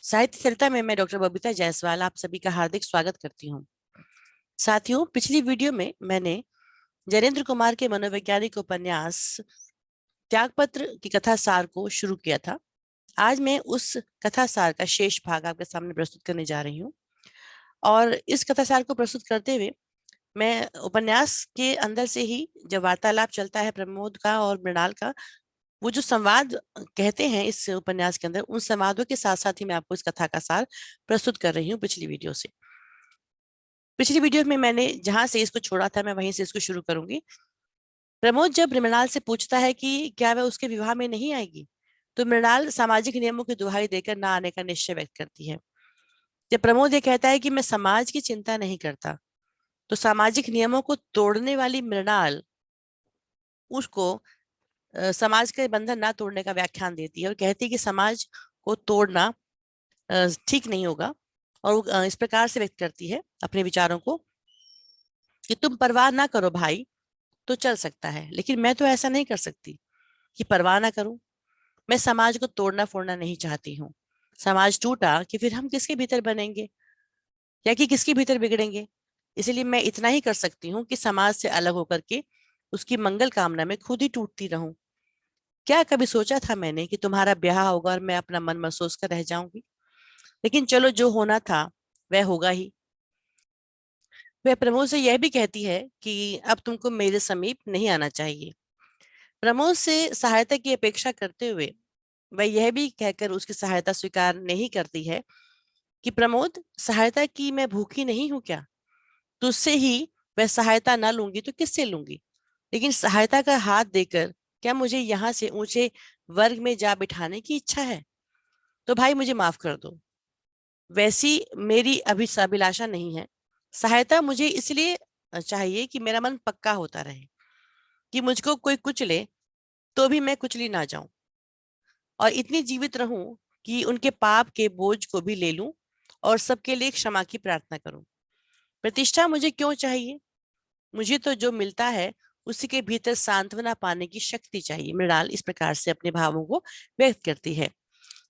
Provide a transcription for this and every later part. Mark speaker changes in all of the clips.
Speaker 1: साहित्य सरिता में मैं डॉक्टर बबीता जायसवाल आप सभी का हार्दिक स्वागत करती हूँ। साथियों, पिछली वीडियो में मैंने जैनेन्द्र कुमार के मनोवैज्ञानिक उपन्यास त्यागपत्र की कथा सार को शुरू किया था। आज मैं उस कथा सार का शेष भाग आपके सामने प्रस्तुत करने जा रही हूँ। और इस कथा सार को प्रस्तुत करते हुए मैं उपन्यास के अंदर से ही जब वार्तालाप चलता है प्रमोद का और मृणाल का, वो जो संवाद कहते हैं इस उपन्यास के अंदर, उन संवादों के साथ साथ ही मैं आपको इस कथा का सार प्रस्तुत कर रही हूँ पिछली वीडियो से। पिछली वीडियो में मैंने जहां से इसको छोड़ा था मैं वहीं से इसको शुरू करूंगी। प्रमोद जब मृणाल से पूछता है कि क्या वह उसके विवाह में नहीं आएगी, तो मृणाल सामाजिक नियमों की दुहाई देकर ना आने का निश्चय व्यक्त करती है। जब प्रमोद ये कहता है कि मैं समाज की चिंता नहीं करता, तो सामाजिक नियमों को तोड़ने वाली मृणाल उसको समाज के बंधन ना तोड़ने का व्याख्यान देती है और कहती है कि समाज को तोड़ना ठीक नहीं होगा। और वो इस प्रकार से व्यक्त करती है अपने विचारों को कि तुम परवाह ना करो भाई तो चल सकता है, लेकिन मैं तो ऐसा नहीं कर सकती कि परवाह ना करूं। मैं समाज को तोड़ना फोड़ना नहीं चाहती हूँ। समाज टूटा कि फिर हम किसके भीतर बनेंगे या कि किसके भीतर बिगड़ेंगे। इसलिए मैं इतना ही कर सकती हूँ कि समाज से अलग होकर के उसकी मंगल कामना में खुद ही टूटती रहूं। क्या कभी सोचा था मैंने कि तुम्हारा ब्याह होगा और मैं अपना मन महसूस कर रह जाऊंगी? लेकिन चलो, जो होना था वह होगा ही। वह प्रमोद से यह भी कहती है कि अब तुमको मेरे समीप नहीं आना चाहिए। प्रमोद से सहायता की अपेक्षा करते हुए वह यह भी कहकर उसकी सहायता स्वीकार नहीं करती है कि प्रमोद, सहायता की मैं भूखी नहीं हूं क्या? तुझसे ही वह सहायता ना लूंगी तो किससे लूंगी? लेकिन सहायता का हाथ देकर क्या मुझे यहाँ से ऊंचे वर्ग में जा बिठाने की इच्छा है? तो भाई मुझे माफ कर दो, वैसी मेरी अभी अभिलाषा नहीं है। सहायता मुझे इसलिए चाहिए कि मेरा मन पक्का होता रहे कि मुझको कोई कुचले तो भी मैं कुचली ना जाऊं, और इतनी जीवित रहूं कि उनके पाप के बोझ को भी ले लूं और सबके लिए क्षमा की प्रार्थना करूं। प्रतिष्ठा मुझे क्यों चाहिए? मुझे तो जो मिलता है उसी के भीतर सांत्वना पाने की शक्ति चाहिए। मृणाल इस प्रकार से अपने भावों को व्यक्त करती है।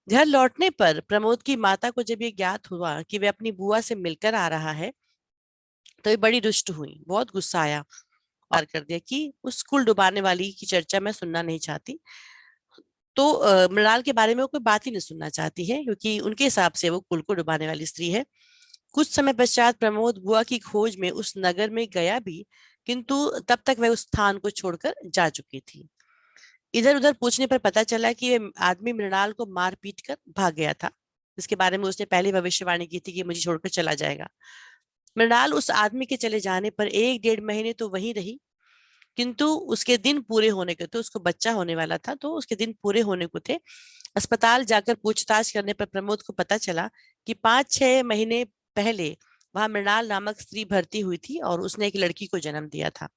Speaker 1: घर लौटने पर प्रमोद की माता को जब ये ज्ञात हुआ कि वह अपनी बुआ से मिलकर आ रहा है, तो ये बड़ी रुष्ट हुई, बहुत गुस्सा आया और कर दिया कि उस कुल डुबाने वाली की चर्चा मैं सुनना नहीं चाहती। तो मृणाल के बारे में वो कोई बात ही नहीं सुनना चाहती है, क्योंकि उनके हिसाब से वो कुल को डुबाने वाली स्त्री है। कुछ समय पश्चात प्रमोद बुआ की खोज में उस नगर में गया भी, किंतु तब तक वह उस स्थान को छोड़कर जा चुकी थी। इधर उधर पूछने पर पता चला कि वह आदमी मृणाल को मार पीट कर भाग गया था। इसके बारे में उसने पहले भविष्यवाणी की थी कि मुझे छोड़कर चला जाएगा। मृणाल उस आदमी के चले जाने पर 1 डेढ़ महीने तो वहीं रही, किंतु उसके दिन पूरे होने के थे, उसको बच्चा होने वाला था तो उसके दिन पूरे होने को थे। अस्पताल जाकर पूछताछ करने पर प्रमोद को पता चला कि 5-6 महीने पहले वहां मृणाल नामक स्त्री भर्ती हुई थी और उसने एक लड़की को जन्म दिया था।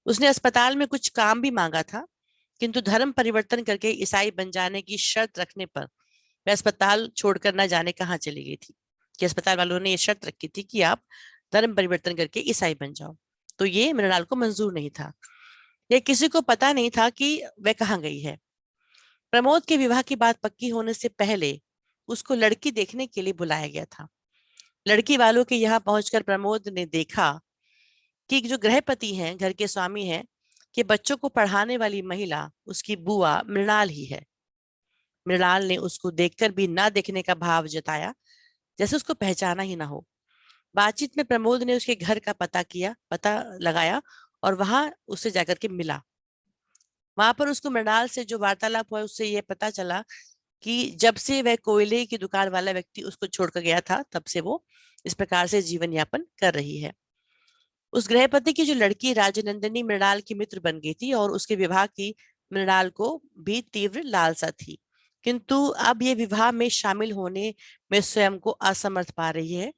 Speaker 1: उसने अस्पताल में कुछ काम भी मांगा था, किंतु धर्म परिवर्तन करके ईसाई बन जाने की शर्त रखने पर वह अस्पताल छोड़कर न जाने कहाँ चली गई थी। कि अस्पताल वालों ने ये शर्त रखी थी कि आप धर्म परिवर्तन करके ईसाई बन जाओ, तो ये मृणाल को मंजूर नहीं था। यह किसी को पता नहीं था कि वह कहाँ गई है। प्रमोद के विवाह की बात पक्की होने से पहले उसको लड़की देखने के लिए बुलाया गया था। लड़की वालों के यहाँ पहुंचकर प्रमोद ने देखा कि जो गृहपति हैं, घर के स्वामी हैं, कि बच्चों को पढ़ाने वाली महिला उसकी बुआ मृणाल ही है। मृणाल ने उसको देखकर भी ना देखने का भाव जताया, जैसे उसको पहचाना ही ना हो। बातचीत में प्रमोद ने उसके घर का पता लगाया और वहां उससे जाकर के मिला। वहां पर उसको मृणाल से जो वार्तालाप हुआ उससे यह पता चला कि जब से वह कोयले की दुकान वाला व्यक्ति उसको छोड़कर गया था, तब से वो इस प्रकार से जीवन यापन कर रही है। उस गृहपति की जो लड़की राजनंदिनी मृणाल की मित्र बन गई थी और उसके विवाह की मृणाल को भी तीव्र लालसा थी, किंतु अब ये विवाह में शामिल होने में स्वयं को असमर्थ पा रही है।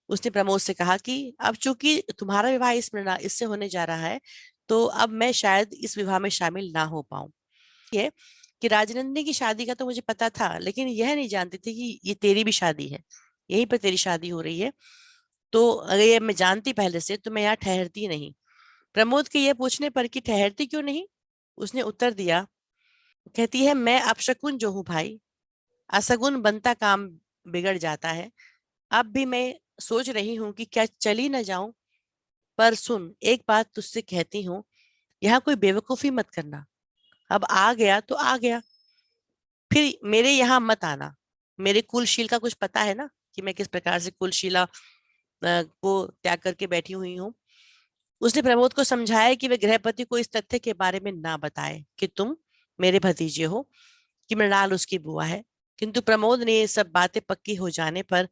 Speaker 1: उसने प्रमोद से कहा कि अब चूंकि तुम्हारा विवाह इससे होने जा रहा है, तो अब मैं शायद इस विवाह में शामिल ना हो पाऊं। ये कि राजनंदिनी की शादी का तो मुझे पता था, लेकिन यह नहीं जानती थी कि ये तेरी भी शादी है, यहीं पर तेरी शादी हो रही है। तो अगर ये मैं जानती पहले से तो मैं यहाँ ठहरती नहीं। प्रमोद के ये पूछने पर कि ठहरती क्यों नहीं, उसने उत्तर दिया, कहती है मैं अपशकुन जो हूँ भाई, असगुन बनता काम बिगड़ जाता है। अब भी मैं सोच रही हूँ कि क्या चली न जाऊं, पर सुन, एक बात तुझसे कहती हूँ, यहाँ कोई बेवकूफी मत करना। अब आ गया तो आ गया, फिर मेरे यहाँ मत आना। मेरे कुलशील का कुछ पता है ना, कि मैं किस प्रकार से कुलशीला को त्याग करके बैठी हुई हूँ। उसने प्रमोद को समझाया कि वे गृहपति को इस तथ्य के बारे में ना बताए कि तुम मेरे भतीजे हो, कि मृणाल उसकी बुआ है। किंतु प्रमोद ने ये सब बातें पक्की हो जाने पर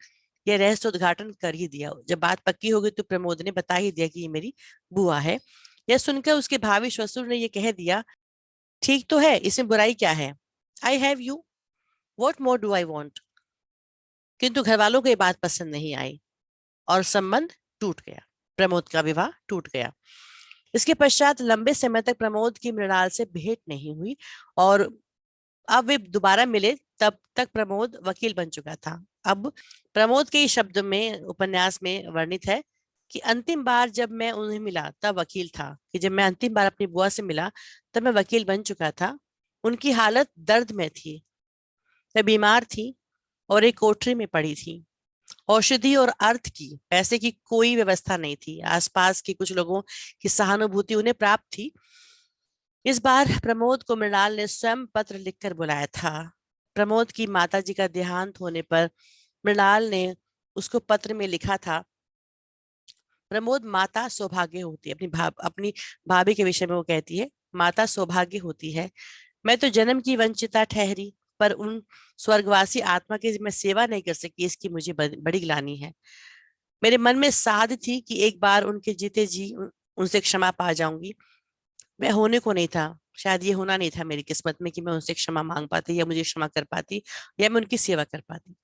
Speaker 1: यह रहस्य उद्घाटन कर ही दिया। जब बात पक्की हो गई तो प्रमोद ने बता ही दिया कि ये मेरी बुआ है। यह सुनकर उसके भावी ससुर ने यह कह दिया, ठीक तो है, इसमें बुराई क्या है? I have you, what more do I want. किंतु घर वालों को ये बात पसंद नहीं आई और संबंध टूट गया। प्रमोद का विवाह टूट गया। इसके पश्चात लंबे समय तक प्रमोद की मृणाल से भेंट नहीं हुई, और अब वे दोबारा मिले तब तक प्रमोद वकील बन चुका था। अब प्रमोद के इस शब्द में, उपन्यास में वर्णित है कि अंतिम बार जब मैं उन्हें मिला तब वकील था, कि जब मैं अंतिम बार अपनी बुआ से मिला तब मैं वकील बन चुका था। उनकी हालत दर्द में थी, मैं बीमार थी और एक कोठरी में पड़ी थी। औषधि और अर्थ की, पैसे की कोई व्यवस्था नहीं थी। आसपास के कुछ लोगों की सहानुभूति उन्हें प्राप्त थी। इस बार प्रमोद को मृणाल ने स्वयं पत्र लिखकर बुलाया था। प्रमोद की माताजी का देहांत होने पर मृणाल ने उसको पत्र में लिखा था, प्रमोद, माता सौभाग्य होती है। अपनी भाभी के विषय में वो कहती है, माता सौभाग्य होती है। मैं तो जन्म की वंचिता ठहरी, पर उन स्वर्गवासी आत्मा की मैं सेवा नहीं कर सकी, इसकी मुझे बड़ी ग्लानि है। मेरे मन में साध थी कि एक बार उनके जीते जी उनसे क्षमा पा जाऊंगी। मैं होने को नहीं था, शायद ये होना नहीं था मेरी किस्मत में कि मैं उनसे क्षमा मांग पाती, या मुझे क्षमा कर पाती, या मैं उनकी सेवा कर पाती।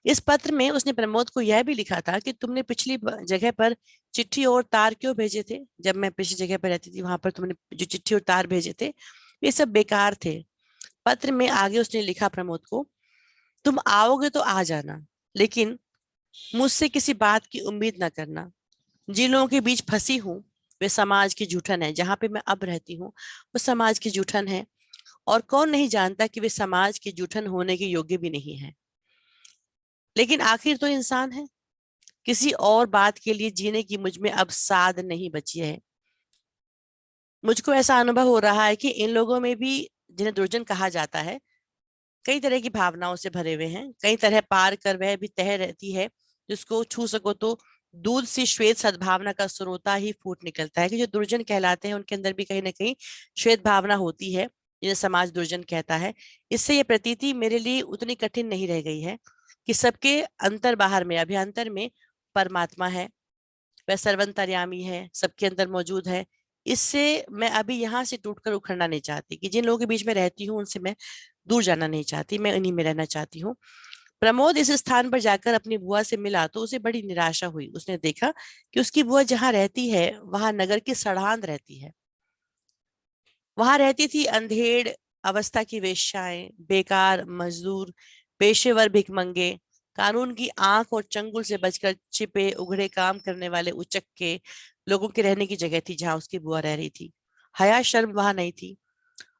Speaker 1: इस पत्र में उसने प्रमोद को यह भी लिखा था कि तुमने पिछली जगह पर चिट्ठी और तार क्यों भेजे थे? जब मैं पिछली जगह पर रहती थी, वहां पर तुमने जो चिट्ठी और तार भेजे थे, ये सब बेकार थे। पत्र में आगे उसने लिखा प्रमोद को, तुम आओगे तो आ जाना, लेकिन मुझसे किसी बात की उम्मीद ना करना। जिन लोगों के बीच फंसी हूँ वे समाज की जूठन है। जहां पे मैं अब रहती हूँ वो समाज की जूठन है, और कौन नहीं जानता कि वे समाज की जूठन होने के योग्य भी नहीं है। लेकिन आखिर तो इंसान है, किसी और बात के लिए जीने की मुझ में अब साध नहीं बची है। मुझको ऐसा अनुभव हो रहा है कि इन लोगों में भी, जिन्हें दुर्जन कहा जाता है, कई तरह की भावनाओं से भरे हुए हैं। कई तरह पार कर वह भी तह रहती है, जिसको छू सको तो दूध सी श्वेत सद्भावना का स्रोता ही फूट निकलता है। कि जो दुर्जन कहलाते हैं उनके अंदर भी कहीं ना कहीं श्वेत भावना होती है, जिन्हें समाज दुर्जन कहता है। इससे ये प्रतीति मेरे लिए उतनी कठिन नहीं रह गई है कि सबके अंतर बाहर में, अभ्यंतर में परमात्मा है, वह सर्वंतर्यामी है, सबके अंदर मौजूद है। इससे मैं अभी यहाँ से टूटकर उखड़ना नहीं चाहती, कि जिन लोगों के बीच में रहती हूँ उनसे मैं दूर जाना नहीं चाहती, मैं इन्हीं में रहना चाहती हूँ। प्रमोद इस स्थान पर जाकर अपनी बुआ से मिला तो उसे बड़ी निराशा हुई। उसने देखा कि उसकी बुआ जहाँ रहती है वहां नगर की सड़ांध रहती है। वहां रहती थी अंधेड़ अवस्था की वेश्याएं, बेकार मजदूर, पेशेवर भिखमंगे, कानून की आंख और चंगुल से बचकर छिपे उघड़े काम करने वाले उचक्के लोगों के रहने की जगह थी जहां उसकी बुआ रह रही थी। हया शर्म वहां नहीं थी,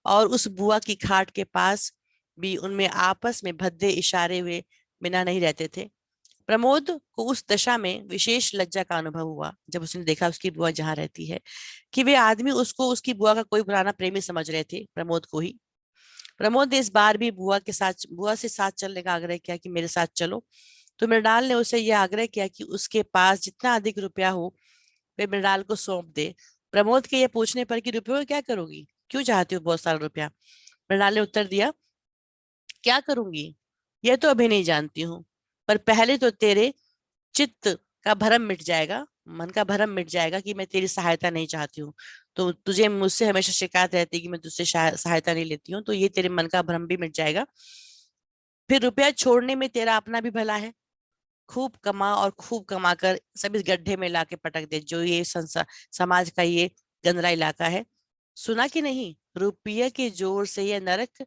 Speaker 1: और उस बुआ की खाट के पास भी उनमें आपस में भद्दे इशारे हुए बिना नहीं रहते थे। प्रमोद को उस दशा में विशेष लज्जा का अनुभव हुआ जब उसने देखा उसकी बुआ जहाँ रहती है, कि वे आदमी उसको उसकी बुआ का कोई पुराना प्रेमी समझ रहे थे, प्रमोद को ही। प्रमोद ने इस बार भी बुआ से साथ चलने का आग्रह किया कि मेरे साथ चलो। तो मृणाल ने उसे यह आग्रह किया कि उसके पास जितना अधिक रुपया हो वे मृणाल को सौंप दे। प्रमोद के ये पूछने पर कि रुपये को क्या करोगी, क्यों चाहती हो बहुत सारा रुपया, मृणाल ने उत्तर दिया, क्या करूंगी यह तो अभी नहीं जानती हूँ, पर पहले तो तेरे चित्त का भरम मिट जाएगा, मन का भरम मिट जाएगा कि मैं तेरी सहायता नहीं चाहती हूँ। तो तुझे मुझसे हमेशा शिकायत रहती है कि मैं तुझसे सहायता नहीं लेती हूँ, तो ये तेरे मन का भ्रम भी मिट जाएगा। फिर रुपया छोड़ने में तेरा अपना भी भला है। खूब कमा और खूब कमा कर सब इस गड्ढे में लाके पटक दे, जो ये संसार समाज का ये गंदरा इलाका है। सुना कि नहीं, रुपये के जोर से ये नरक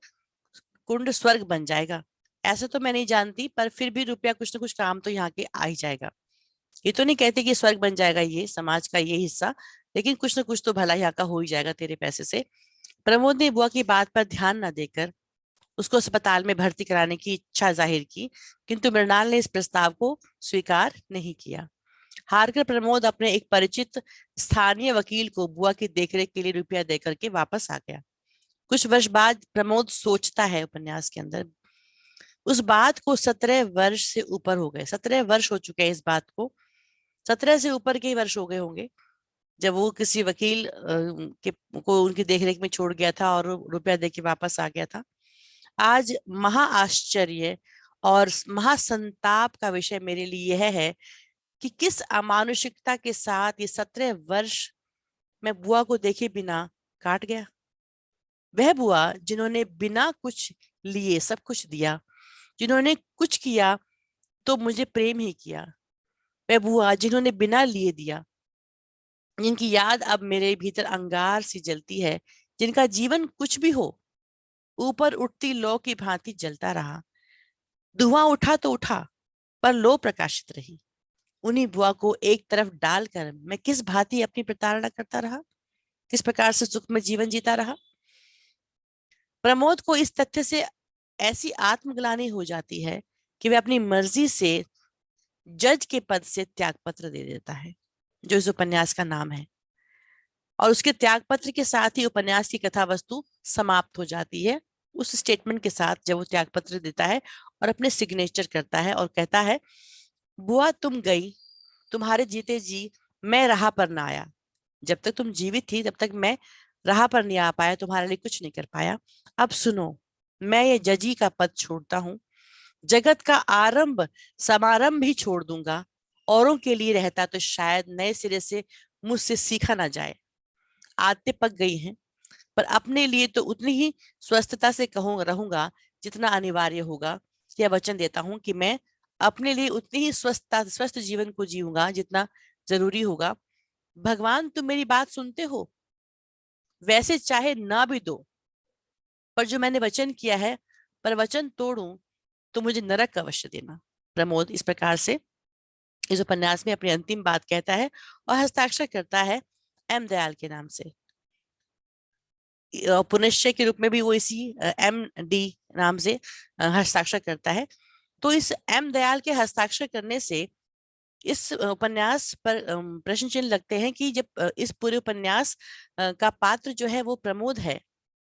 Speaker 1: कुंड स्वर्ग बन जाएगा। ऐसा तो मैं नहीं जानती, पर फिर भी रुपया कुछ ना कुछ काम तो यहाँ के आ ही जाएगा। ये तो नहीं कहते कि स्वर्ग बन जाएगा ये समाज का ये हिस्सा, लेकिन कुछ ना कुछ तो भला यहाँ का हो ही जाएगा तेरे पैसे से। प्रमोद ने बुआ की बात पर ध्यान न देकर उसको अस्पताल में भर्ती कराने की इच्छा जाहिर की, किंतु मृणाल ने इस प्रस्ताव को स्वीकार नहीं किया। हारकर प्रमोद अपने एक परिचित स्थानीय वकील को बुआ की देखरेख के लिए रुपया देकर के वापस आ गया। कुछ वर्ष बाद प्रमोद सोचता है उपन्यास के अंदर, उस बात को 17 वर्ष से ऊपर हो गए, 17 वर्ष हो चुके हैं इस बात को, 17 से ऊपर के ही वर्ष हो गए होंगे जब वो किसी वकील के को उनकी देखरेख में छोड़ गया था और रुपया देके वापस आ गया था। आज महा आश्चर्य और महासंताप का विषय मेरे लिए यह है कि किस अमानुषिकता के साथ ये 17 वर्ष मैं बुआ को देखे बिना काट गया। वह बुआ जिन्होंने बिना कुछ लिए सब कुछ दिया, जिन्होंने कुछ किया तो मुझे प्रेम ही किया, वह बुआ जिन्होंने बिना लिए दिया, जिनकी याद अब मेरे भीतर अंगार सी जलती है, जिनका जीवन कुछ भी हो ऊपर उठती लौ की भांति जलता रहा। धुआं उठा तो उठा पर लौ प्रकाशित रही। उन्हीं बुआ को एक तरफ डालकर मैं किस भांति अपनी प्रताड़ना करता रहा, किस प्रकार से सुख में जीवन जीता रहा। प्रमोद को इस तथ्य से ऐसी आत्मग्लानि हो जाती है कि वह अपनी मर्जी से जज के पद से त्याग पत्र दे देता है, जो इस उपन्यास का नाम है। और उसके त्याग पत्र के साथ ही उपन्यास की कथा वस्तु समाप्त हो जाती है, उस स्टेटमेंट के साथ जब वो त्याग पत्र देता है और अपने सिग्नेचर करता है और कहता है, बुआ तुम गई, तुम्हारे जीते जी मैं राह पर ना आया। जब तक तुम जीवित थी तब तक मैं राह पर नहीं आ पाया, तुम्हारे लिए कुछ नहीं कर पाया। अब सुनो, मैं ये जजी का पद छोड़ता हूँ, जगत का आरंभ समारंभ भी छोड़ दूंगा। औरों के लिए रहता तो शायद नए सिरे से मुझसे सीखा ना जाए। आदतें पक गई हैं, पर अपने लिए तो उतनी ही स्वस्थता से रहूंगा जितना अनिवार्य होगा। यह वचन देता हूं कि मैं अपने लिए उतनी ही स्वस्थ जीवन को जीऊंगा जितना जरूरी होगा। भगवान तुम मेरी बात सुनते हो, वैसे चाहे ना भी दो, पर जो मैंने वचन किया है, पर वचन तोड़ूं तो मुझे नरक अवश्य देना। प्रमोद इस प्रकार से इस उपन्यास में अपनी अंतिम बात कहता है और हस्ताक्षर करता है एम दयाल के नाम से। पुनश्चय के रूप में भी वो इसी एम डी नाम से हस्ताक्षर करता है। तो इस एम दयाल के हस्ताक्षर करने से इस उपन्यास पर प्रश्न चिन्ह लगते हैं कि जब इस पूरे उपन्यास का पात्र जो है वो प्रमोद है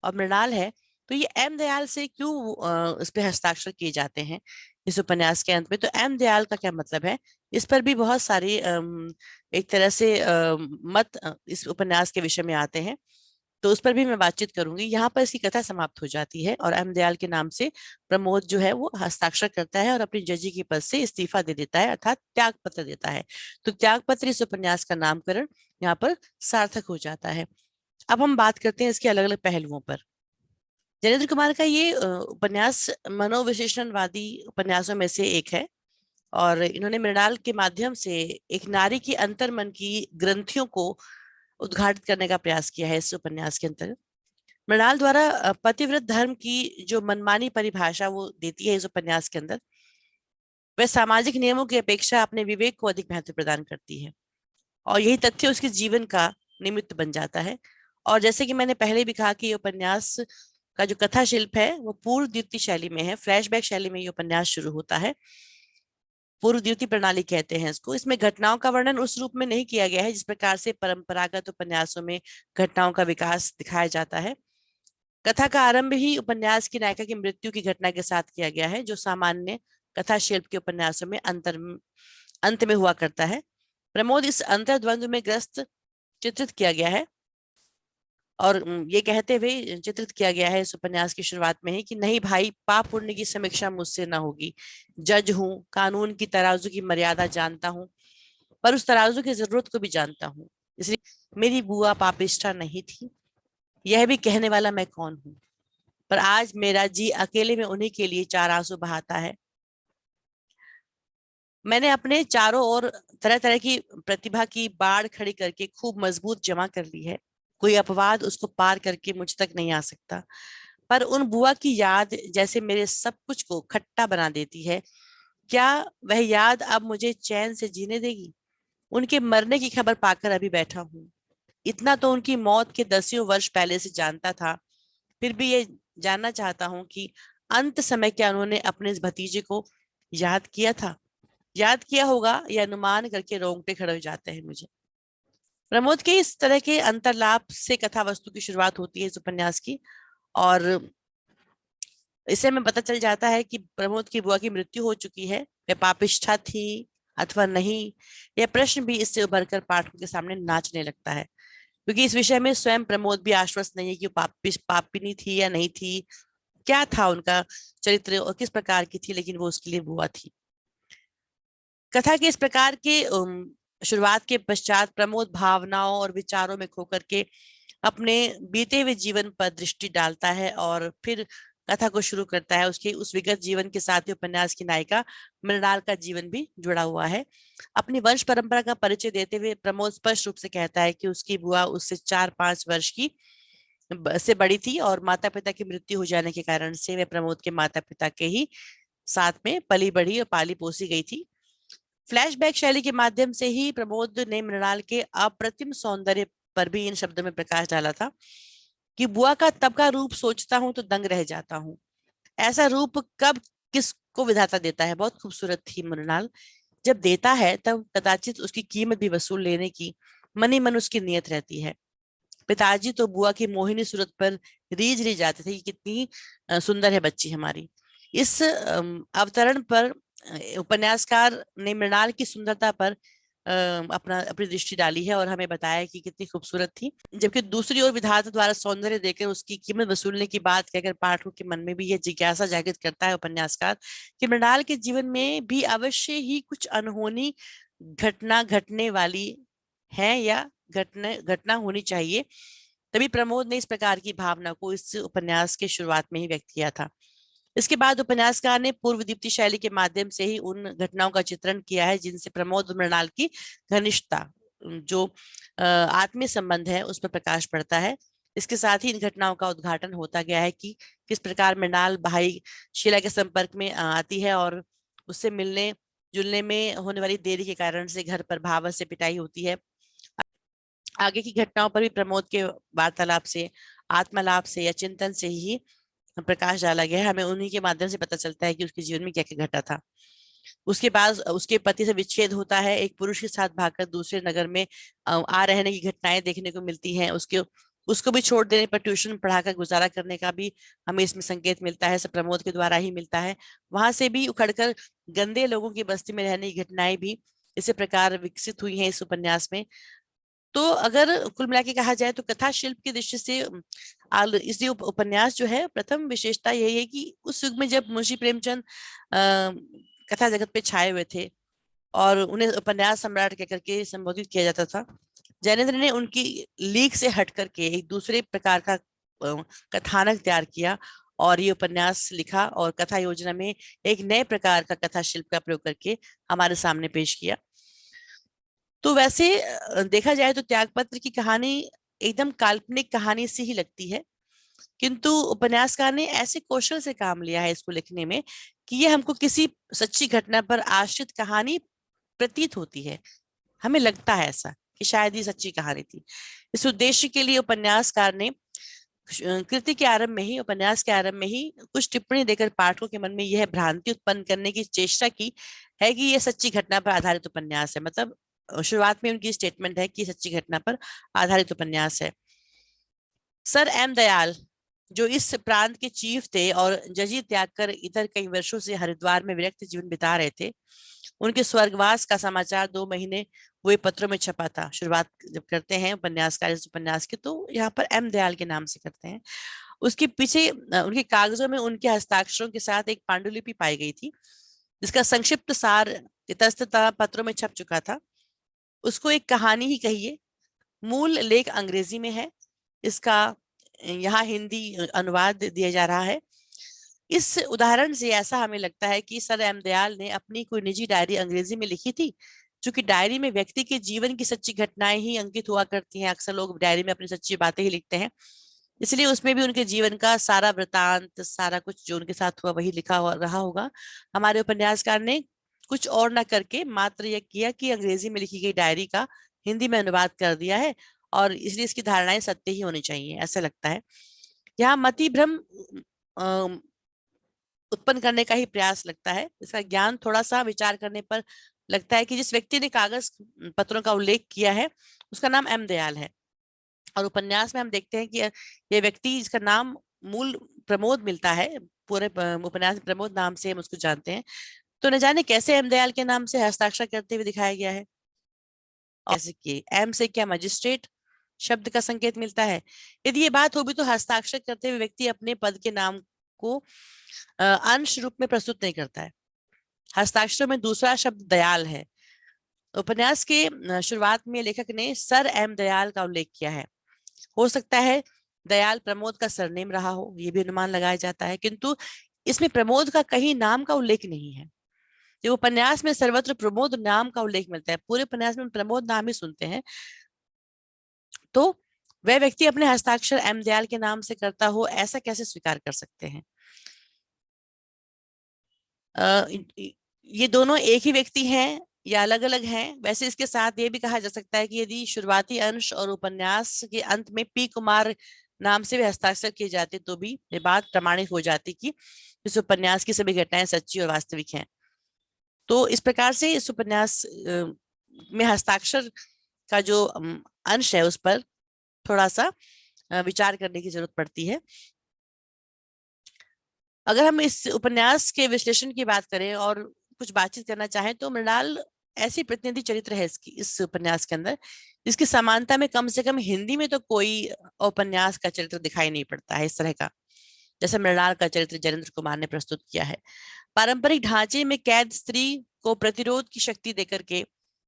Speaker 1: और मृणाल है, तो ये एम दयाल से क्यों इस पे हस्ताक्षर किए जाते हैं इस उपन्यास के अंत में। तो एम दयाल का क्या मतलब है, इस पर भी बहुत सारी एक तरह से मत इस उपन्यास के विषय में आते हैं, तो उस पर भी मैं बातचीत करूंगी। यहाँ पर इसकी कथा समाप्त हो जाती है और एम दयाल के नाम से प्रमोद जो है वो हस्ताक्षर करता है और अपनी जजी के पद से इस्तीफा दे देता है, अर्थात त्याग पत्र देता है। तो त्याग पत्र इस उपन्यास का नामकरण यहाँ पर सार्थक हो जाता है। अब हम बात करते हैं इसके अलग अलग पहलुओं पर। जयेंद्र कुमार का ये उपन्यास मनोविश्लेषणवादी उपन्यासों में से एक है और इन्होंने मृणाल के माध्यम से एक नारी की अंतर्मन की ग्रंथियों को उद्घाटित करने का प्रयास किया है इस उपन्यास के अंतर्गत। मृणाल द्वारा पतिव्रत धर्म की जो मनमानी परिभाषा वो देती है इस उपन्यास के अंदर, वह सामाजिक नियमों की अपेक्षा अपने विवेक को अधिक महत्व प्रदान करती है और यही तथ्य उसके जीवन का निमित्त बन जाता है। और जैसे कि मैंने पहले भी कहा कि ये उपन्यास का जो कथा शिल्प है वो पूर्व द्वितीय शैली में है, फ्लैशबैक शैली में ये उपन्यास शुरू होता है। पूर्व द्वितीय प्रणाली कहते हैं इसको। इसमें घटनाओं का वर्णन उस रूप में नहीं किया गया है जिस प्रकार से परंपरागत उपन्यासों में घटनाओं का विकास दिखाया जाता है। कथा का आरंभ ही उपन्यास की नायिका की मृत्यु की घटना के साथ किया गया है, जो सामान्य कथा शिल्प के उपन्यासों में अंत में हुआ करता है। प्रमोद इस अंतर्द्वंद में ग्रस्त चित्रित किया गया है और ये कहते हुए चित्रित किया गया है इस उपन्यास की शुरुआत में ही कि नहीं भाई, पाप पुण्य की समीक्षा मुझसे ना होगी। जज हूँ, कानून की तराजू की मर्यादा जानता हूँ, पर उस तराजू की जरूरत को भी जानता हूँ। इसलिए मेरी बुआ पापिष्ठा नहीं थी, यह भी कहने वाला मैं कौन हूँ। पर आज मेरा जी अकेले में उन्हीं के लिए चार आंसू बहाता है। मैंने अपने चारों ओर तरह तरह की प्रतिभा की बाढ़ खड़ी करके खूब मजबूत जमा कर ली है। कोई अपवाद उसको पार करके मुझ तक नहीं आ सकता। पर उन बुआ की याद जैसे मेरे सब कुछ को खट्टा बना देती है। क्या वह याद अब मुझे चैन से जीने देगी? उनके मरने की खबर पाकर अभी बैठा हूँ। इतना तो उनकी मौत के 10 वर्ष पहले से जानता था, फिर भी ये जानना चाहता हूँ कि अंत समय क्या उन्होंने अपने इस भतीजे को याद किया था, याद किया होगा, या अनुमान करके रोंगटे खड़े हो जाते हैं मुझे। प्रमोद के इस तरह के अंतर्लाप से कथा वस्तु की शुरुआत होती है इस उपन्यास की, और इससे हमें पता चल जाता है कि प्रमोद की बुआ की मृत्यु हो चुकी है। वह पापिष्ठा थी अथवा नहीं, यह प्रश्न भी इससे उभरकर पाठकों के सामने नाचने लगता है, क्योंकि इस विषय में स्वयं प्रमोद भी आश्वस्त नहीं है कि वो पापिनी थी या नहीं थी, क्या था उनका चरित्र और किस प्रकार की थी, लेकिन वो उसके लिए बुआ थी। कथा के इस प्रकार के शुरुआत के पश्चात प्रमोद भावनाओं और विचारों में खोकर के अपने बीते हुए जीवन पर दृष्टि डालता है और फिर कथा को शुरू करता है। उसके उस विगत जीवन के साथ ही उपन्यास की नायिका मृणाल का जीवन भी जुड़ा हुआ है। अपनी वंश परंपरा का परिचय देते हुए प्रमोद स्पष्ट रूप से कहता है कि उसकी बुआ उससे 4-5 वर्ष की से बड़ी थी और माता पिता की मृत्यु हो जाने के कारण से वह प्रमोद के माता पिता के ही साथ में पली बढ़ी और पाली पोसी गई थी। फ्लैशबैक शैली के माध्यम से ही प्रमोद ने मृणाल के अप्रतिम सौंदर्य पर भी इन शब्दों में प्रकाश डाला था कि बुआ का तब का रूप सोचता हूं तो दंग रह जाता हूँ। ऐसा रूप कब किसको विधाता देता है। बहुत खूबसूरत थी मृणाल, जब देता है तब कदाचित उसकी कीमत भी वसूल लेने की मनी मन उसकी नियत रहती है। पिताजी तो बुआ की मोहिनी सूरत पर रीझ रीझ जाते थे कि कितनी सुंदर है बच्ची हमारी। इस अवतरण पर उपन्यासकार ने मृणाल की सुंदरता पर अपनी दृष्टि डाली है और हमें बताया कि कितनी खूबसूरत थी, जबकि दूसरी ओर विधाता द्वारा सौंदर्य देकर उसकी कीमत वसूलने की बात कहकर पाठकों के मन में भी यह जिज्ञासा जागृत करता है उपन्यासकार कि मृणाल के जीवन में भी अवश्य ही कुछ अनहोनी घटना घटने वाली है या घटना घटना होनी चाहिए। तभी प्रमोद ने इस प्रकार की भावना को इस उपन्यास के शुरुआत में ही व्यक्त किया था। इसके बाद उपन्यासकार ने पूर्व दीप्ति शैली के माध्यम से ही उन घटनाओं का चित्रण किया है जिनसे प्रमोद और मृणाल की घनिष्ठता, जो आत्मीय संबंध है, उस पर प्रकाश पड़ता है। इसके साथ ही इन घटनाओं का उद्घाटन होता गया है कि किस प्रकार मृणाल भाई शीला के संपर्क में आती है और उससे मिलने जुलने में होने वाली देरी के कारण से घर पर भावत से पिटाई होती है। आगे की घटनाओं पर भी प्रमोद के वार्तालाप से, आत्मलाप से या चिंतन से ही प्रकाश डाला गया है। हमें उन्हीं के माध्यम से पता चलता है कि उसके जीवन में क्या क्या घटा था। उसके बाद उसके पति से विच्छेद होता है, एक पुरुष के साथ भागकर दूसरे नगर में आ रहने की घटनाएं देखने को मिलती हैं। उसको भी छोड़ देने पर ट्यूशन पढ़ाकर गुजारा करने का भी हमें इसमें संकेत मिलता है, सब प्रमोद के द्वारा ही मिलता है। वहां से भी उखड़कर गंदे लोगों की बस्ती में रहने की घटनाएं भी इसी प्रकार विकसित हुई हैं इस उपन्यास में। तो अगर कुल मिला के कहा जाए तो कथा शिल्प की दृष्टि से इस उपन्यास जो है, प्रथम विशेषता यही है कि उस युग में जब मुंशी प्रेमचंद कथा जगत पे छाए हुए थे और उन्हें उपन्यास सम्राट कहकर के संबोधित किया जाता था, जैनेन्द्र ने उनकी लीक से हट करके एक दूसरे प्रकार का कथानक तैयार किया और ये उपन्यास लिखा और कथा योजना में एक नए प्रकार का कथा शिल्प का प्रयोग करके हमारे सामने पेश किया। तो वैसे देखा जाए तो त्यागपत्र की कहानी एकदम काल्पनिक कहानी सी ही लगती है, किंतु उपन्यासकार ने ऐसे कौशल से काम लिया है इसको लिखने में कि ये हमको किसी सच्ची घटना पर आश्रित कहानी प्रतीत होती है। हमें लगता है ऐसा कि शायद ये सच्ची कहानी थी। इस उद्देश्य के लिए उपन्यासकार ने कृति के आरंभ में ही, उपन्यास के आरंभ में ही कुछ टिप्पणी देकर पाठकों के मन में यह भ्रांति उत्पन्न करने की चेष्टा की है कि यह सच्ची घटना पर आधारित उपन्यास है। मतलब शुरुआत में उनकी स्टेटमेंट है कि सच्ची घटना पर आधारित उपन्यास है। सर एम दयाल, जो इस प्रांत के चीफ थे और जजी त्याग कर इधर कई वर्षों से हरिद्वार में विरक्त जीवन बिता रहे थे, उनके स्वर्गवास का समाचार 2 महीने हुए पत्रों में छपा था। शुरुआत जब करते हैं उपन्यासकार इस उपन्यास की तो यहाँ पर एम दयाल के नाम से करते हैं। उसके पीछे उनके कागजों में उनके हस्ताक्षरों के साथ एक पांडुलिपि पाई गई थी जिसका संक्षिप्त सार इतस्ततः पत्रों में छप चुका था। उसको एक कहानी ही कहिए। मूल लेख अंग्रेजी में है, इसका यहाँ हिंदी अनुवाद दिया जा रहा है। इस उदाहरण से ऐसा हमें लगता है कि सर एम दयाल ने अपनी कोई निजी डायरी अंग्रेजी में लिखी थी, क्योंकि डायरी में व्यक्ति के जीवन की सच्ची घटनाएं ही अंकित हुआ करती हैं। अक्सर लोग डायरी में अपनी सच्ची बातें ही लिखते हैं, इसलिए उसमें भी उनके जीवन का सारा वृतांत, सारा कुछ जो उनके साथ हुआ वही लिखा हुआ रहा होगा। हमारे उपन्यासकार ने कुछ और न करके मात्र यह किया कि अंग्रेजी में लिखी गई डायरी का हिंदी में अनुवाद कर दिया है और इसलिए इसकी धारणाएं सत्य ही होनी चाहिए, ऐसा लगता है। यहाँ मति भ्रम उत्पन्न करने का ही प्रयास लगता है। इसका ज्ञान थोड़ा सा विचार करने पर लगता है कि जिस व्यक्ति ने कागज पत्रों का उल्लेख किया है उसका नाम एम दयाल है, और उपन्यास में हम देखते हैं कि ये व्यक्ति, जिसका नाम मूल प्रमोद मिलता है, पूरे उपन्यास में प्रमोद नाम से हम उसको जानते हैं, तो न जाने कैसे एम दयाल के नाम से हस्ताक्षर करते हुए दिखाया गया है। ऐसे कि एम से क्या मजिस्ट्रेट शब्द का संकेत मिलता है। यदि ये बात होगी तो हस्ताक्षर करते हुए व्यक्ति अपने पद के नाम को अंश रूप में प्रस्तुत नहीं करता है। हस्ताक्षर में दूसरा शब्द दयाल है। उपन्यास के शुरुआत में लेखक ने सर एम दयाल का उल्लेख किया है। हो सकता है दयाल प्रमोद का सरनेम रहा हो, ये भी अनुमान लगाया जाता है, किंतु इसमें प्रमोद का कहीं नाम का उल्लेख नहीं है। जब उपन्यास में सर्वत्र प्रमोद नाम का उल्लेख मिलता है, पूरे उपन्यास में प्रमोद नाम ही सुनते हैं, तो वह व्यक्ति अपने हस्ताक्षर एम दयाल के नाम से करता हो, ऐसा कैसे स्वीकार कर सकते हैं? ये दोनों एक ही व्यक्ति हैं या अलग अलग हैं? वैसे इसके साथ ये भी कहा जा सकता है कि यदि शुरुआती अंश और उपन्यास के अंत में पी कुमार नाम से भी हस्ताक्षर किए जाते तो भी ये बात प्रमाणित हो जाती कि इस उपन्यास की सभी घटनाएं सच्ची और वास्तविक हैं। तो इस प्रकार से इस उपन्यास में हस्ताक्षर का जो अंश है उस पर थोड़ा सा विचार करने की जरूरत पड़ती है। अगर हम इस उपन्यास के विश्लेषण की बात करें और कुछ बातचीत करना चाहें तो मृणाल ऐसी प्रतिनिधि चरित्र है इस उपन्यास के अंदर, जिसकी समानता में कम से कम हिंदी में तो कोई उपन्यास का चरित्र दिखाई नहीं पड़ता है इस तरह का, जैसे मृणाल का चरित्र जयेंद्र कुमार ने प्रस्तुत किया है। पारंपरिक ढांचे में कैद स्त्री को प्रतिरोध की शक्ति देकर के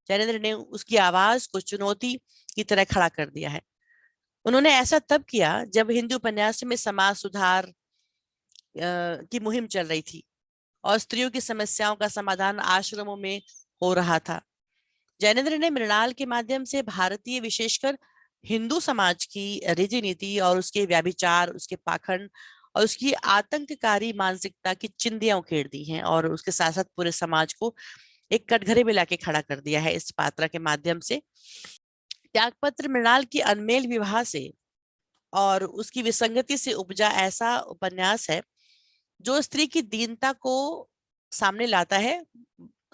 Speaker 1: जयेंद्र ने उसकी आवाज को चुनौती की तरह खड़ा कर दिया है। उन्होंने ऐसा तब किया जब हिंदी उपन्यास में समाज सुधार की मुहिम चल रही थी और स्त्रियों की समस्याओं का समाधान आश्रमों में हो रहा था। जैनेन्द्र ने मृणाल के माध्यम से भारतीय, विशेषकर हिंदू समाज की रीति नीति और उसके व्याभिचार, उसके पाखंड और उसकी आतंककारी मानसिकता की चिंदियां उखेड़ दी हैं, और उसके साथ साथ पूरे समाज को एक कटघरे में लाके खड़ा कर दिया है इस पात्रा के माध्यम से। त्यागपत्र मृणाल की अनमेल विवाह से और उसकी विसंगति से उपजा ऐसा उपन्यास है जो स्त्री की दीनता को सामने लाता है,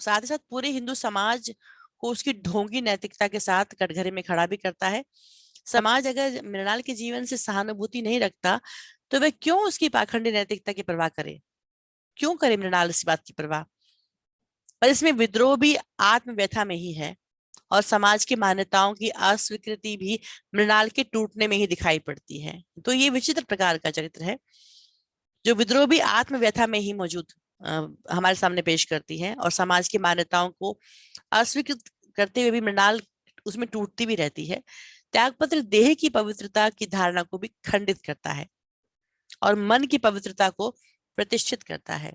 Speaker 1: साथ ही साथ पूरे हिंदू समाज को उसकी ढोंगी नैतिकता के साथ कटघरे में खड़ा भी करता है। समाज अगर मृणाल के जीवन से सहानुभूति नहीं रखता तो वह क्यों उसकी पाखंडी नैतिकता की परवाह करे? क्यों करे मृणाल इस बात की परवाह? पर इसमें विद्रोह भी आत्मव्यथा में ही है और समाज की मान्यताओं की अस्वीकृति भी मृणाल के टूटने में ही दिखाई पड़ती है। तो ये विचित्र प्रकार का चरित्र है जो विद्रोह भी आत्मव्यथा में ही मौजूद हमारे सामने पेश करती है, और समाज की मान्यताओं को अस्वीकृत करते हुए भी मृणाल उसमें टूटती भी रहती है। त्यागपत्र देह की पवित्रता की धारणा को भी खंडित करता है और मन की पवित्रता को प्रतिष्ठित करता है।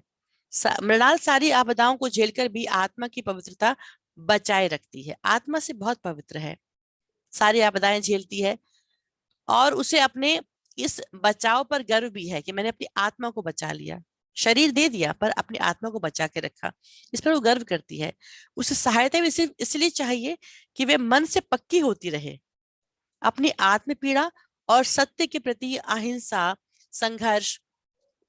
Speaker 1: मृणाल सारी आपदाओं को झेलकर भी आत्मा की पवित्रता बचाए रखती है। आत्मा से बहुत पवित्र है, सारी आपदाएं झेलती है और उसे अपने इस बचाव पर गर्व भी है कि मैंने अपनी आत्मा को बचा लिया। शरीर दे दिया पर अपनी आत्मा को बचा के रखा, इस पर वो गर्व करती है। उसे सहायता भी सिर्फ इसलिए चाहिए कि वे मन से पक्की होती रहे। अपनी आत्म पीड़ा और सत्य के प्रति अहिंसा संघर्ष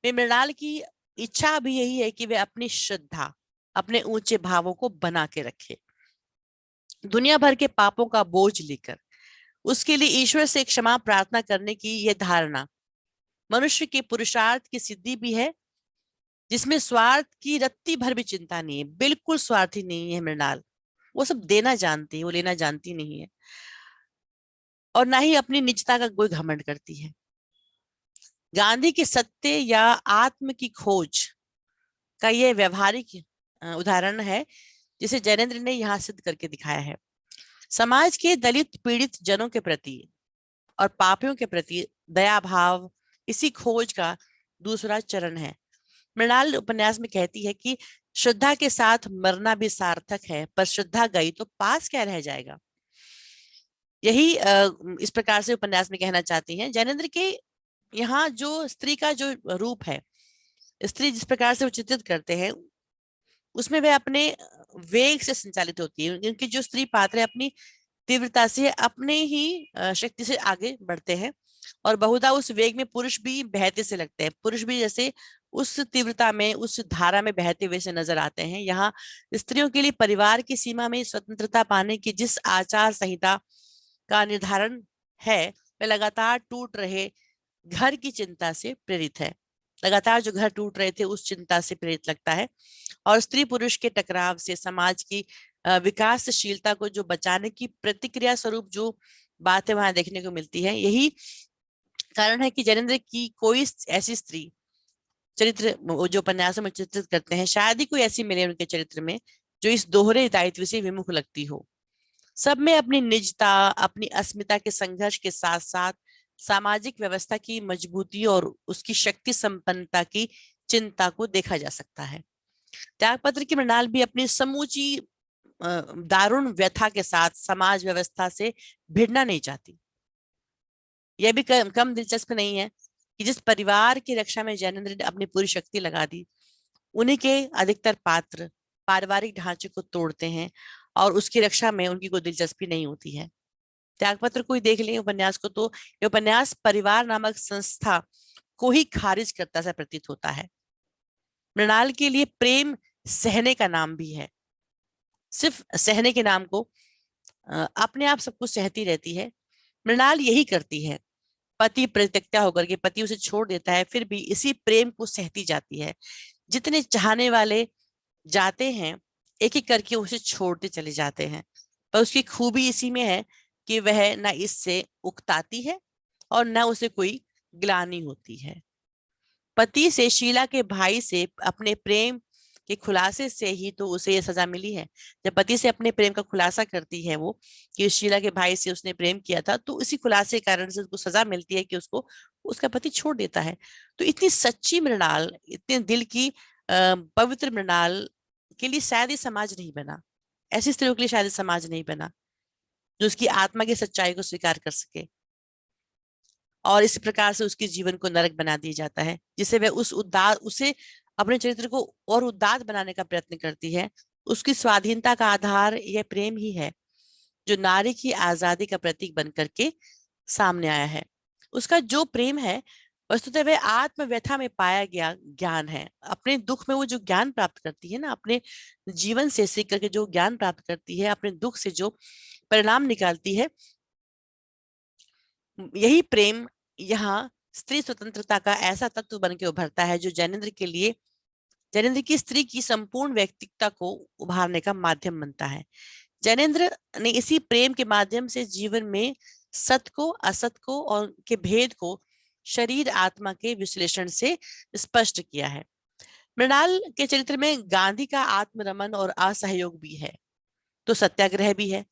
Speaker 1: में मृणाल की इच्छा भी यही है कि वे अपनी श्रद्धा, अपने ऊंचे भावों को बना के रखे। दुनिया भर के पापों का बोझ लेकर उसके लिए ईश्वर से क्षमा प्रार्थना करने की यह धारणा मनुष्य के पुरुषार्थ की सिद्धि भी है, जिसमें स्वार्थ की रत्ती भर भी चिंता नहीं है। बिल्कुल स्वार्थी नहीं है मृणाल, वो सब देना जानती है, वो लेना जानती नहीं है, और ना ही अपनी निजता का कोई घमंड करती है। गांधी के सत्य या आत्म की खोज का यह व्यवहारिक उदाहरण है जिसे जैनेन्द्र ने यहाँ सिद्ध करके दिखाया है। समाज के दलित पीड़ित जनों के प्रति और पापियों के प्रति दया भाव इसी खोज का दूसरा चरण है। मृणाल उपन्यास में कहती है कि श्रद्धा के साथ मरना भी सार्थक है, पर श्रद्धा गई तो पास क्या रह जाएगा। यही इस प्रकार से उपन्यास में कहना चाहती हैं। जैनेन्द्र के यहाँ जो स्त्री का जो रूप है, स्त्री जिस प्रकार से चित्रित करते हैं उसमें वे अपने वेग से संचालित होती है। उनकी जो स्त्री पात्र है अपनी तीव्रता से, अपने ही शक्ति से आगे बढ़ते हैं और बहुधा उस वेग में पुरुष भी बहते से लगते हैं, पुरुष भी जैसे उस तीव्रता में, उस धारा में बहते हुए से नजर आते हैं। यहाँ स्त्रियों के लिए परिवार की सीमा में स्वतंत्रता पाने की जिस आचार संहिता का निर्धारण है, वह लगातार टूट रहे घर की चिंता से प्रेरित है। लगातार जो घर टूट रहे थे उस चिंता से प्रेरित लगता है। और स्त्री पुरुष के टकराव से समाज की विकासशीलता को जो बचाने की प्रतिक्रिया स्वरूप जो बातें वहां देखने को मिलती है, यही कारण है कि जैनेन्द्र की कोई ऐसी स्त्री चरित्र जो उपन्यासों में चित्रित करते हैं, शायद ही कोई ऐसी मिले उनके चरित्र में जो इस दोहरे दायित्व से विमुख लगती हो। सब में अपनी निजता, अपनी अस्मिता के संघर्ष के साथ साथ सामाजिक व्यवस्था की मजबूती और उसकी शक्ति संपन्नता की चिंता को देखा जा सकता है। त्यागपत्र की मृणाल भी अपनी समूची दारुण व्यथा के साथ समाज व्यवस्था से भिड़ना नहीं चाहती। यह भी कम दिलचस्प नहीं है कि जिस परिवार की रक्षा में जैनेन्द्र ने अपनी पूरी शक्ति लगा दी, उन्हीं के अधिकतर पात्र पारिवारिक ढांचे को तोड़ते हैं और उसकी रक्षा में उनकी कोई दिलचस्पी नहीं होती है। त्यागपत्र को ही देख लें उपन्यास को, तो ये उपन्यास परिवार नामक संस्था को ही खारिज करता सा प्रतीत होता है। मृणाल के लिए प्रेम सहने का नाम भी है। सिर्फ सहने के नाम को अपने आप सब कुछ सहती रहती है। मृणाल यही करती है। पति परित्यक्ता होकर के पति उसे छोड़ देता है, फिर भी इसी प्रेम को सहती जाती है। जितने चाहने वाले जाते हैं, एक एक करके उसे छोड़ते चले जाते हैं, पर उसकी खूबी इसी में है कि वह न इससे उकताती है और न उसे कोई ग्लानि होती है। पति से, शीला के भाई से अपने प्रेम के खुलासे से ही तो उसे ये सजा मिली है। जब पति से अपने प्रेम का खुलासा करती है वो कि शीला के भाई से उसने प्रेम किया था, तो इसी खुलासे के कारण से उसको सजा मिलती है कि उसको उसका पति छोड़ देता है। तो इतनी सच्ची मृणाल, इतने दिल की पवित्र मृणाल के लिए शायद ये समाज नहीं बना। ऐसी स्त्रियों के लिए शायद समाज नहीं बना जो उसकी आत्मा की सच्चाई को स्वीकार कर सके। और इस प्रकार से उसके जीवन को नरक बना दिया जाता है, जिसे वह उसे अपने चरित्र को और उदात्त बनाने का प्रयत्न करती है। उसकी स्वाधीनता का आधार यह प्रेम ही है जो नारी की आजादी का प्रतीक बन करके सामने आया है। उसका जो प्रेम है वस्तुतः वह आत्मव्यथा में पाया गया ज्ञान है। अपने दुख में वो जो ज्ञान प्राप्त करती है ना, अपने जीवन से सीख करके जो ज्ञान प्राप्त करती है, अपने दुख से जो परिणाम निकालती है, यही प्रेम यहाँ स्त्री स्वतंत्रता का ऐसा तत्व बन के उभरता है जो जैनेन्द्र की स्त्री की संपूर्ण व्यक्तित्वता को उभारने का माध्यम बनता है। जैनेन्द्र ने इसी प्रेम के माध्यम से जीवन में सत को, असत को और के भेद को शरीर आत्मा के विश्लेषण से स्पष्ट किया है। मृणाल के चरित्र में गांधी का आत्मरमन और असहयोग भी है, तो सत्याग्रह भी है,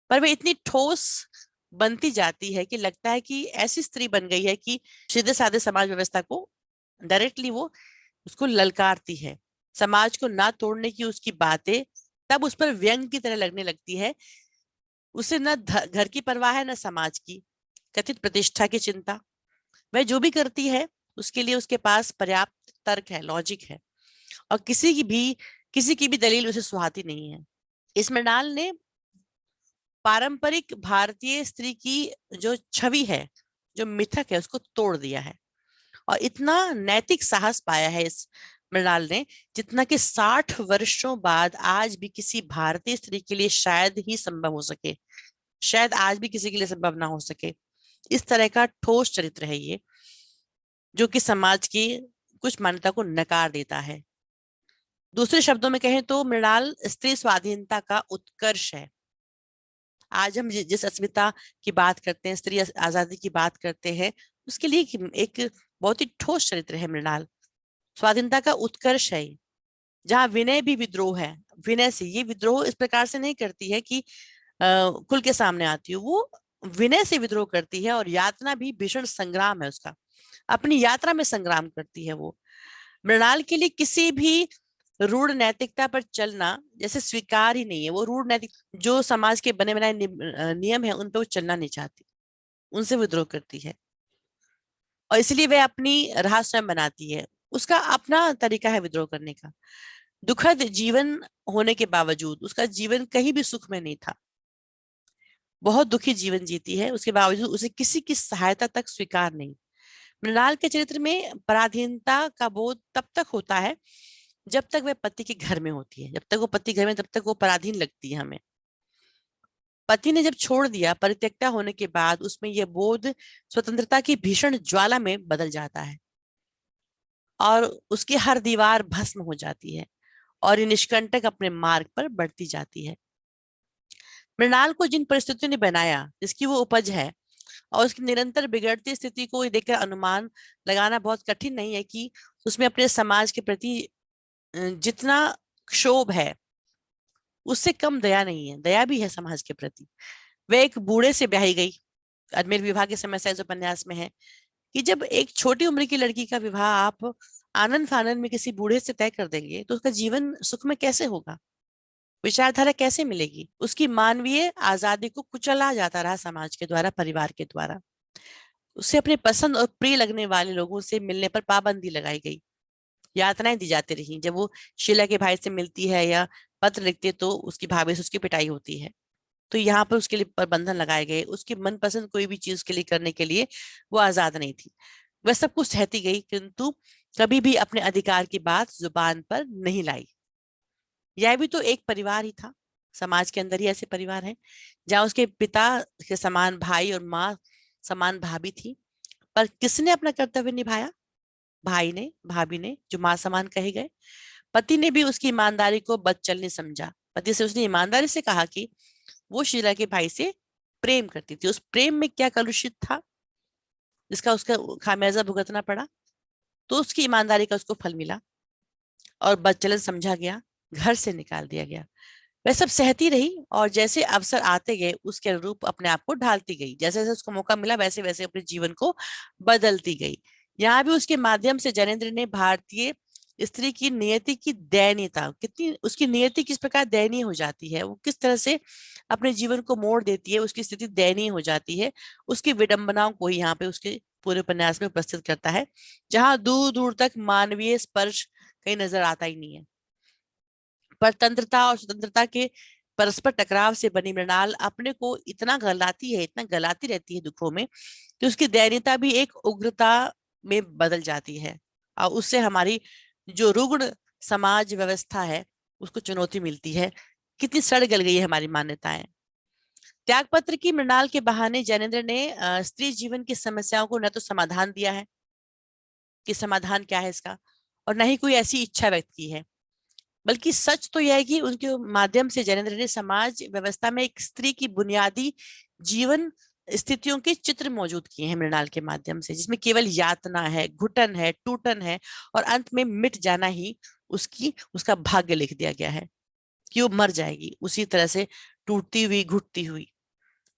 Speaker 1: पर वे इतनी ठोस बनती जाती है कि लगता है कि ऐसी स्त्री बन गई है कि सीधे साधे समाज व्यवस्था को डायरेक्टली वो उसको ललकारती है। समाज को ना तोड़ने की उसकी बातें तब उस पर व्यंग की तरह लगने लगती है। उसे न घर की परवाह है, न समाज की कथित प्रतिष्ठा की चिंता। वह जो भी करती है उसके लिए उसके पास पर्याप्त तर्क है, लॉजिक है, और किसी की भी दलील उसे सुहाती नहीं है। इस मृणाल ने पारंपरिक भारतीय स्त्री की जो छवि है, जो मिथक है, उसको तोड़ दिया है और इतना नैतिक साहस पाया है इस मृणाल ने, जितना कि 60 वर्षों बाद आज भी किसी भारतीय स्त्री के लिए शायद ही संभव हो सके, शायद आज भी किसी के लिए संभव ना हो सके। इस तरह का ठोस चरित्र है ये, जो कि समाज की कुछ मान्यता को नकार देता है। दूसरे शब्दों में कहें तो मृणाल स्त्री स्वाधीनता का उत्कर्ष है। आज हम जिस अस्मिता की बात करते हैं, स्त्री आजादी की बात करते हैं, उसके लिए एक बहुत ही ठोस चरित्र है मृणाल। स्वाधीनता का उत्कर्ष है, जहाँ विनय भी विद्रोह है। विनय से, ये विद्रोह इस प्रकार से नहीं करती है कि खुल के सामने आती हो, वो विनय से विद्रोह करती है। और यातना भी भीषण संग्राम है उसका, अपनी यात्रा में संग्राम करती है वो। मृणाल के लिए किसी भी रूढ़ नैतिकता पर चलना जैसे स्वीकार ही नहीं है। वो रूढ़ नैतिक जो समाज के बने बनाए नियम है, उन पर वो चलना नहीं चाहती, उनसे विद्रोह करती है। और इसलिए वह अपनी राह स्वयं बनाती है। उसका अपना तरीका है विद्रोह करने का। दुखद जीवन होने के बावजूद उसका जीवन कहीं भी सुख में नहीं था। बहुत दुखी जीवन जीती है, उसके बावजूद उसे किसी की सहायता तक स्वीकार नहीं। मृणाल के चरित्र में पराधीनता का बोध तब तक होता है जब तक वह पति के घर में होती है। जब तक वो पति घर में, तब तक वो पराधीन लगती है हमें। पति ने जब छोड़ दिया, परित्यक्ता होने के बाद उसमें यह बोध स्वतंत्रता की भीषण ज्वाला में बदल जाता है और उसकी हर दीवार भस्म हो जाती है और ये निष्कंटक अपने मार्ग पर बढ़ती जाती है। मृणाल को जिन परिस्थितियों ने बनाया, जिसकी वो उपज है, और उसकी निरंतर बिगड़ती स्थिति को देखकर अनुमान लगाना बहुत कठिन नहीं है कि उसमें अपने समाज के प्रति जितना क्षोभ है, उससे कम दया नहीं है। दया भी है समाज के प्रति। वह एक बूढ़े से ब्याही गई। अजमेर विवाह की समस्या इस उपन्यास में है कि जब एक छोटी उम्र की लड़की का विवाह आप आनंद फानंद में किसी बूढ़े से तय कर देंगे तो उसका जीवन सुख में कैसे होगा, विचारधारा कैसे मिलेगी। उसकी मानवीय आजादी को कुचला जाता रहा समाज के द्वारा, परिवार के द्वारा। उसे अपने पसंद और प्रिय लगने वाले लोगों से मिलने पर पाबंदी लगाई गई, यातनाएं दी जाती रही। जब वो शीला के भाई से मिलती है या पत्र लिखती है तो उसकी भाभी से उसकी पिटाई होती है। तो यहाँ पर उसके लिए प्रबंधन लगाए गए। उसकी मनपसंद कोई भी चीज के लिए करने के लिए वो आजाद नहीं थी। वह सब कुछ सहती गई, किंतु कभी भी अपने अधिकार की बात जुबान पर नहीं लाई। यह भी तो एक परिवार ही था। समाज के अंदर ही ऐसे परिवार हैं जहाँ उसके पिता के समान भाई और माँ समान भाभी थी, पर किसने अपना कर्तव्य निभाया? भाई ने, भाभी ने, जो माँ समान कहे गए। पति ने भी उसकी ईमानदारी को बदचलनी समझा। पति से उसने ईमानदारी से कहा कि वो शीला के भाई से प्रेम करती थी। उस प्रेम में क्या कलुषित था जिसका उसका खामियाजा भुगतना पड़ा? तो उसकी ईमानदारी का उसको फल मिला और बदचलन समझा गया, घर से निकाल दिया गया। वह सब सहती रही और जैसे अवसर आते गए उसके अनुरूप अपने आप को ढालती गई। जैसे जैसे उसको मौका मिला वैसे वैसे अपने जीवन को बदलती गई। यहाँ भी उसके माध्यम से जैनेन्द्र ने भारतीय स्त्री की नियति की दयनीयता, कितनी उसकी नियति किस प्रकार दयनीय हो जाती है, वो किस तरह से अपने जीवन को मोड़ देती है, उसकी स्थिति दयनीय हो जाती है, उसकी विडंबनाओं को ही यहाँ पे उसके पूरे उपन्यास में उपस्थित करता है, जहां दूर दूर तक मानवीय स्पर्श कहीं नजर आता ही नहीं है। परतंत्रता और स्वतंत्रता के परस्पर टकराव से बनी मृणाल अपने को इतना गलाती है, इतना गलाती रहती है दुखों में, कि उसकी दयनीयता भी एक उग्रता में बदल जाती है और उससे हमारी जो रुग्ण समाज व्यवस्था है उसको चुनौती मिलती है। कितनी सड़ गल गई है हमारी मान्यताएं। त्यागपत्र की मृणाल के बहाने जैनेन्द्र ने स्त्री जीवन की समस्याओं को न तो समाधान दिया है कि समाधान क्या है इसका, और न ही कोई ऐसी इच्छा व्यक्त की है, बल्कि सच तो यह है कि उनके माध्यम से जैनेन्द्र ने समाज व्यवस्था में एक स्त्री की बुनियादी जीवन स्थितियों के चित्र मौजूद किए हैं मृणाल के माध्यम से, जिसमें केवल यातना है, घुटन है, टूटन है और अंत में मिट जाना ही उसका भाग्य लिख दिया गया है कि वो मर जाएगी उसी तरह से, टूटती हुई, घुटती हुई।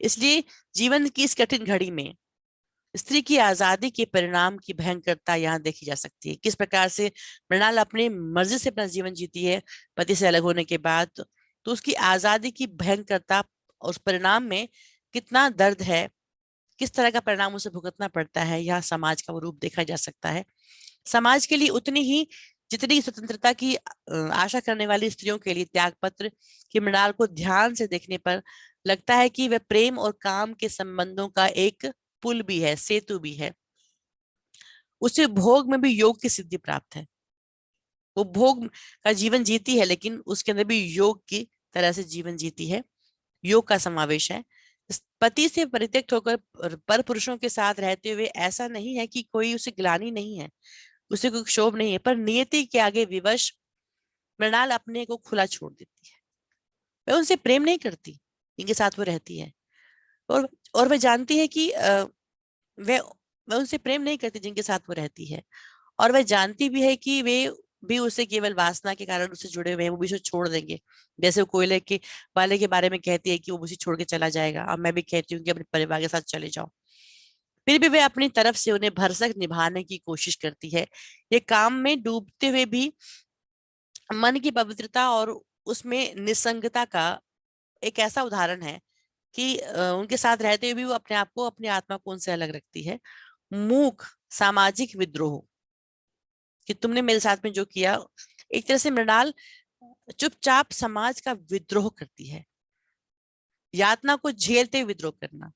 Speaker 1: इसलिए जीवन की इस कठिन घड़ी में स्त्री की आजादी के परिणाम की भयंकरता यहाँ देखी जा सकती है। किस प्रकार से मृणाल अपनी मर्जी से अपना जीवन जीती है पति से अलग होने के बाद, तो उसकी आजादी की भयंकरता और उस परिणाम में कितना दर्द है, किस तरह का परिणाम उसे भुगतना पड़ता है, यह समाज का वो रूप देखा जा सकता है। समाज के लिए उतनी ही जितनी स्वतंत्रता की आशा करने वाली स्त्रियों के लिए त्यागपत्र की मृणाल को ध्यान से देखने पर लगता है कि वह प्रेम और काम के संबंधों का एक पुल भी है, सेतु भी है। उसे भोग में भी योग की सिद्धि प्राप्त है। वो भोग का जीवन जीती है लेकिन उसके अंदर भी योग की तरह से जीवन जीती है, योग का समावेश है। पति से परित्यक्त होकर पर पुरुषों के साथ रहते हुए ऐसा नहीं है कि कोई उसे ग्लानि नहीं है, उसे कोई क्षोभ नहीं है, पर नियति के आगे विवश मृणाल अपने को खुला छोड़ देती है। वह उनसे प्रेम नहीं करती इनके साथ वो रहती है, और वह जानती है कि वह वह उनसे प्रेम नहीं करती जिनके साथ वो रहती है, और वह जानती भी है कि वे भी उसे केवल वासना के कारण उससे जुड़े हुए हैं, वो भी उसे छोड़ देंगे। जैसे वो कोयले के वाले के बारे में कहती है कि वो उसे छोड़ के चला जाएगा, और मैं भी कहती हूँ कि अपने परिवार के साथ चले जाओ। फिर भी वे अपनी तरफ से उन्हें भरसक निभाने की कोशिश करती है। ये काम में डूबते हुए भी मन की पवित्रता और उसमें निसंगता का एक ऐसा उदाहरण है कि उनके साथ रहते हुए भी वो अपने आप को, अपनी आत्मा को उनसे अलग रखती है। मूक सामाजिक विद्रोह कि तुमने मेरे साथ में जो किया, एक तरह से मृणाल चुपचाप समाज का विद्रोह करती है। यातना को झेलते हुए विद्रोह करना,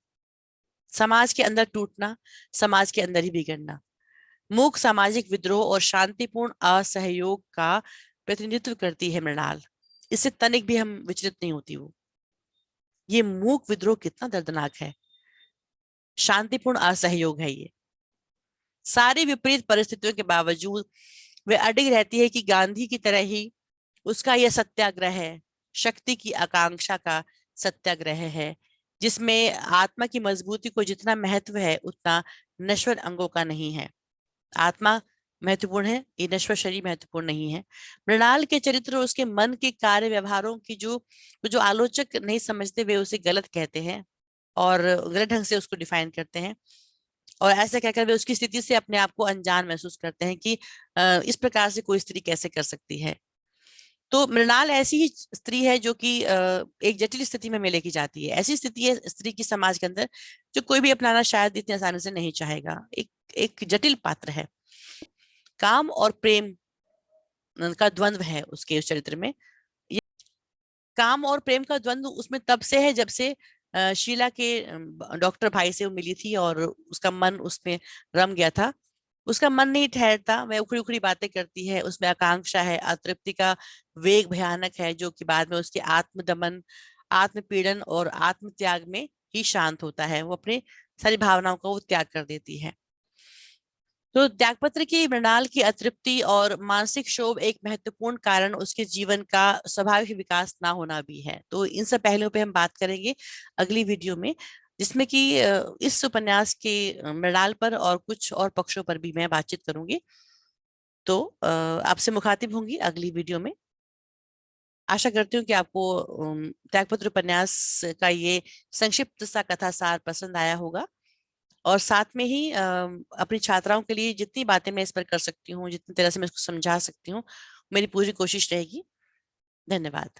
Speaker 1: समाज के अंदर टूटना, समाज के अंदर ही बिगड़ना। मूक सामाजिक विद्रोह और शांतिपूर्ण असहयोग का प्रतिनिधित्व करती है मृणाल। इससे तनिक भी हम विचलित नहीं होती वो। ये मूक विद्रोह कितना दर्दनाक है, शांतिपूर्ण असहयोग है ये। सारी विपरीत परिस्थितियों के बावजूद वे अडिग रहती है कि गांधी की तरह ही उसका यह सत्याग्रह है, शक्ति की आकांक्षा का सत्याग्रह है, जिसमें आत्मा की मजबूती को जितना महत्व है उतना नश्वर अंगों का नहीं है। आत्मा महत्वपूर्ण है, ये नश्वर शरीर महत्वपूर्ण नहीं है। मृणाल के चरित्र और उसके मन के कार्य व्यवहारों की जो जो आलोचक नहीं समझते वे उसे गलत कहते हैं और गलत ढंग से उसको डिफाइन करते हैं, और ऐसा कहकर वे उसकी स्थिति से अपने आप को अनजान महसूस करते हैं कि इस प्रकार से कोई स्त्री कैसे कर सकती है। तो मृणाल ऐसी ही स्त्री है जो कि एक जटिल स्थिति में लेके जाती है। ऐसी स्थिति है स्त्री की समाज के अंदर जो कोई भी अपनाना शायद इतनी आसानी से नहीं चाहेगा। एक एक जटिल पात्र है। काम और प्रेम का द्वंद्व है उसके उस चरित्र में। ये काम और प्रेम का द्वंद्व उसमें तब से है जब से शीला के डॉक्टर भाई से वो मिली थी और उसका मन उसमें रम गया था। उसका मन नहीं ठहरता, वह उखड़ी उखड़ी बातें करती है, उसमें आकांक्षा है, अतृप्ति का वेग भयानक है जो कि बाद में उसके आत्मदमन, आत्मपीड़न और आत्म त्याग में ही शांत होता है। वो अपने सारी भावनाओं का वो त्याग कर देती है। तो त्यागपत्र की मृणाल की अतृप्ति और मानसिक क्षोभ एक महत्वपूर्ण कारण उसके जीवन का स्वाभाविक विकास ना होना भी है। तो इन सब पहलुओं पे हम बात करेंगे अगली वीडियो में, जिसमें कि इस उपन्यास के मृणाल पर और कुछ और पक्षों पर भी मैं बातचीत करूंगी। तो आपसे मुखातिब होंगी अगली वीडियो में। आशा करती हूँ कि आपको त्यागपत्र उपन्यास का ये संक्षिप्त सा कथा सार पसंद आया होगा, और साथ में ही अपनी छात्राओं के लिए जितनी बातें मैं इस पर कर सकती हूँ, जितनी तरह से मैं इसको समझा सकती हूँ, मेरी पूरी कोशिश रहेगी। धन्यवाद।